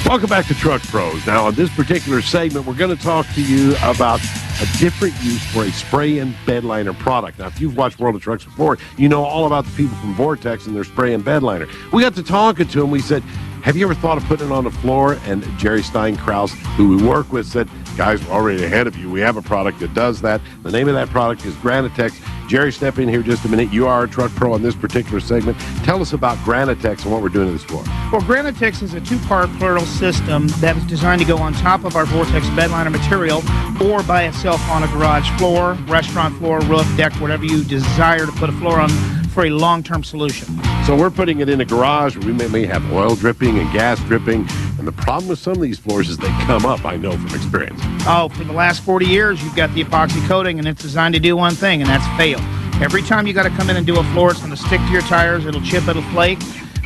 Welcome back to Truck Pros. Now, on this particular segment, we're going to talk to you about a different use for a spray-in bed liner product. Now, if you've watched World of Trucks before, you know all about the people from Vortex and their spray-in bed liner. We got to talking to them. We said, have you ever thought of putting it on the floor? And Jerry Steinkraus, who we work with, said, guys, we're already ahead of you. We have a product that does that. The name of that product is Granitex. Jerry, step in here just a minute. You are a truck pro on this particular segment. Tell us about Granitex and what we're doing to this floor. Well, Granitex is a two-part plural system that is designed to go on top of our Vortex bedliner material or by itself on a garage floor, restaurant floor, roof, deck, whatever you desire to put a floor on for a long-term solution. So we're putting it in a garage where we may have oil dripping and gas dripping. And the problem with some of these floors is they come up, I know from experience. Oh, for the last 40 years, you've got the epoxy coating, and it's designed to do one thing, and that's fail. Every time you got to come in and do a floor, it's going to stick to your tires, it'll chip, it'll flake.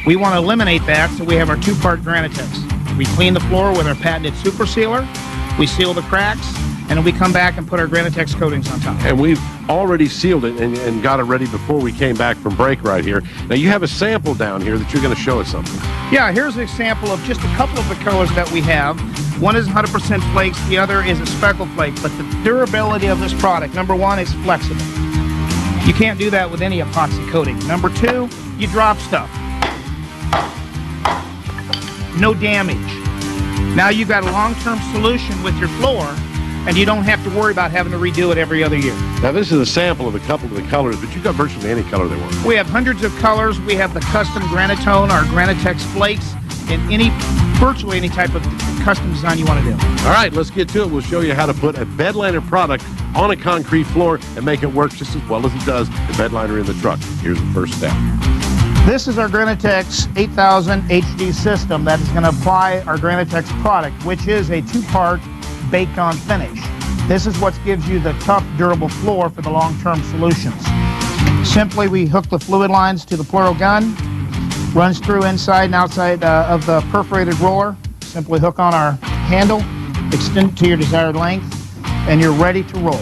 We want to eliminate that, so we have our two-part Granitex. We clean the floor with our patented super sealer, we seal the cracks, and then we come back and put our Granitex coatings on top. And we've already sealed it and got it ready before we came back from break right here. Now, you have a sample down here that you're going to show us something. Yeah, here's an example of just a couple of the colors that we have. One is 100% flakes, the other is a speckle flake, but the durability of this product, number one, is flexible. You can't do that with any epoxy coating. Number two, you drop stuff. No damage. Now you've got a long-term solution with your floor, and you don't have to worry about having to redo it every other year. Now, this is a sample of a couple of the colors, but you've got virtually any color they want. We have hundreds of colors. We have the custom Granitone, our Granitex flakes, in virtually any type of custom design you want to do. All right, let's get to it. We'll show you how to put a bed liner product on a concrete floor and make it work just as well as it does the bed liner in the truck. Here's the first step. This is our Granitex 8000 HD system that is going to apply our Granitex product, which is a two-part baked-on finish. This is what gives you the tough, durable floor for the long-term solutions. Simply, we hook the fluid lines to the plural gun, runs through inside and outside of the perforated roller. Simply hook on our handle, extend it to your desired length, and you're ready to roll.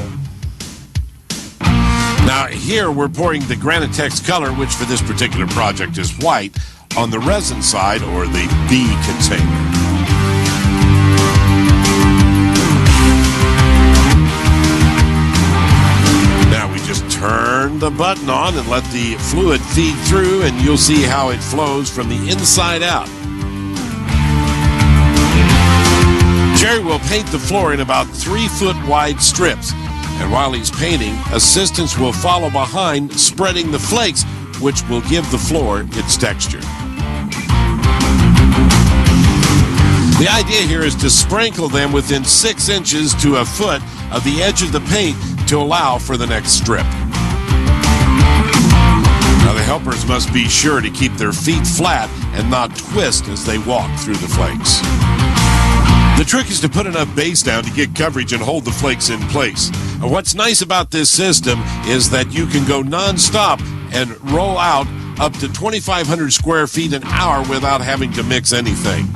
Now here we're pouring the Granitex color, which for this particular project is white, on the resin side or the B container. Now we just turn the button on and let the fluid feed through, and you'll see how it flows from the inside out. Jerry will paint the floor in about 3-foot wide strips. And while he's painting, assistants will follow behind, spreading the flakes, which will give the floor its texture. The idea here is to sprinkle them within 6 inches to a foot of the edge of the paint to allow for the next strip. Now the helpers must be sure to keep their feet flat and not twist as they walk through the flakes. The trick is to put enough base down to get coverage and hold the flakes in place. What's nice about this system is that you can go non-stop and roll out up to 2,500 square feet an hour without having to mix anything.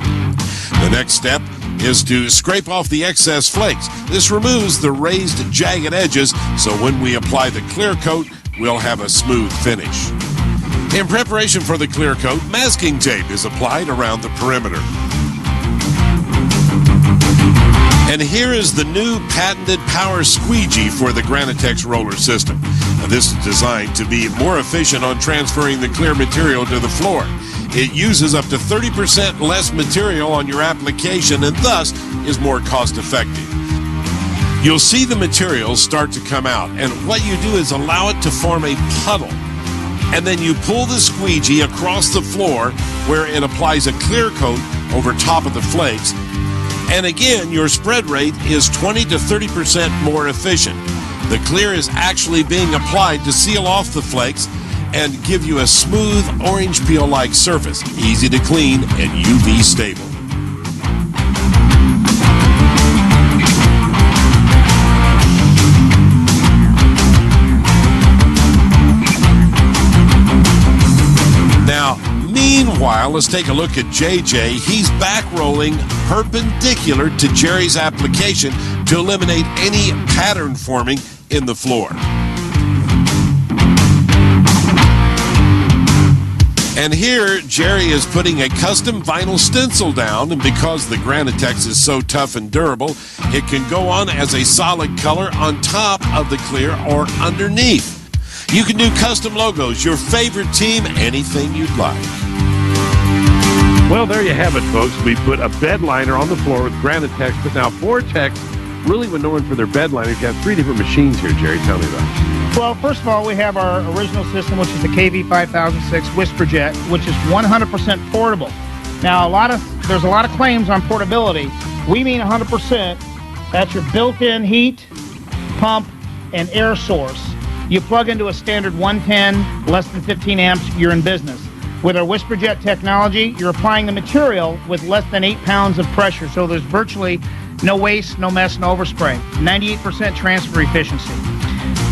The next step is to scrape off the excess flakes. This removes the raised, jagged edges, so when we apply the clear coat, we'll have a smooth finish. In preparation for the clear coat, masking tape is applied around the perimeter. And here is the new patented power squeegee for the Granitex roller system. Now, this is designed to be more efficient on transferring the clear material to the floor. It uses up to 30% less material on your application and thus is more cost effective. You'll see the materials start to come out, and what you do is allow it to form a puddle. And then you pull the squeegee across the floor where it applies a clear coat over top of the flakes. And again, your spread rate is 20 to 30% more efficient. The clear is actually being applied to seal off the flakes and give you a smooth orange peel-like surface, easy to clean and UV stable. Now, meanwhile, let's take a look at JJ. He's back rolling perpendicular to Jerry's application to eliminate any pattern forming in the floor. And here, Jerry is putting a custom vinyl stencil down, and because the Granitex is so tough and durable, it can go on as a solid color on top of the clear or underneath. You can do custom logos, your favorite team, anything you'd like. Well, there you have it, folks. We put a bed liner on the floor with Granitex, but now Vortex, really when known for their bed liners, you have 3 different machines here, Jerry. Tell me about it. Well, first of all, we have our original system, which is the KV5006 Whisperjet, which is 100% portable. Now, there's a lot of claims on portability. We mean 100%. That's your built-in heat, pump, and air source. You plug into a standard 110, less than 15 amps, you're in business. With our Whisperjet technology, you're applying the material with less than 8 pounds of pressure, so there's virtually no waste, no mess, no overspray. 98% transfer efficiency.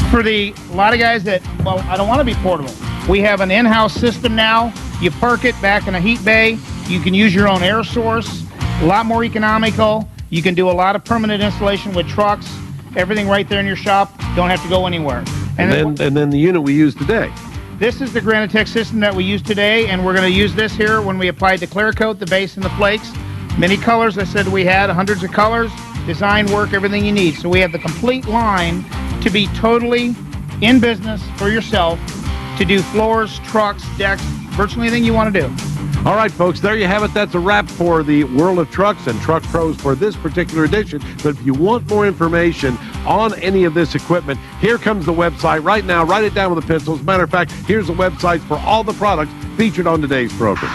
For a lot of guys that, well, I don't want to be portable, we have an in-house system now. You park it back in a heat bay. You can use your own air source, a lot more economical. You can do a lot of permanent installation with trucks, everything right there in your shop. Don't have to go anywhere. And then the unit we use today. This is the Granitex system that we use today, and we're going to use this here when we apply the clear coat, the base, and the flakes. Many colors, I said we had, hundreds of colors, design work, everything you need. So we have the complete line to be totally in business for yourself, to do floors, trucks, decks, virtually anything you want to do. All right, folks, there you have it. That's a wrap for the World of Trucks and Truck Pros for this particular edition. But if you want more information on any of this equipment, here comes the website right now. Write it down with a pencil. As a matter of fact, here's the website for all the products featured on today's program.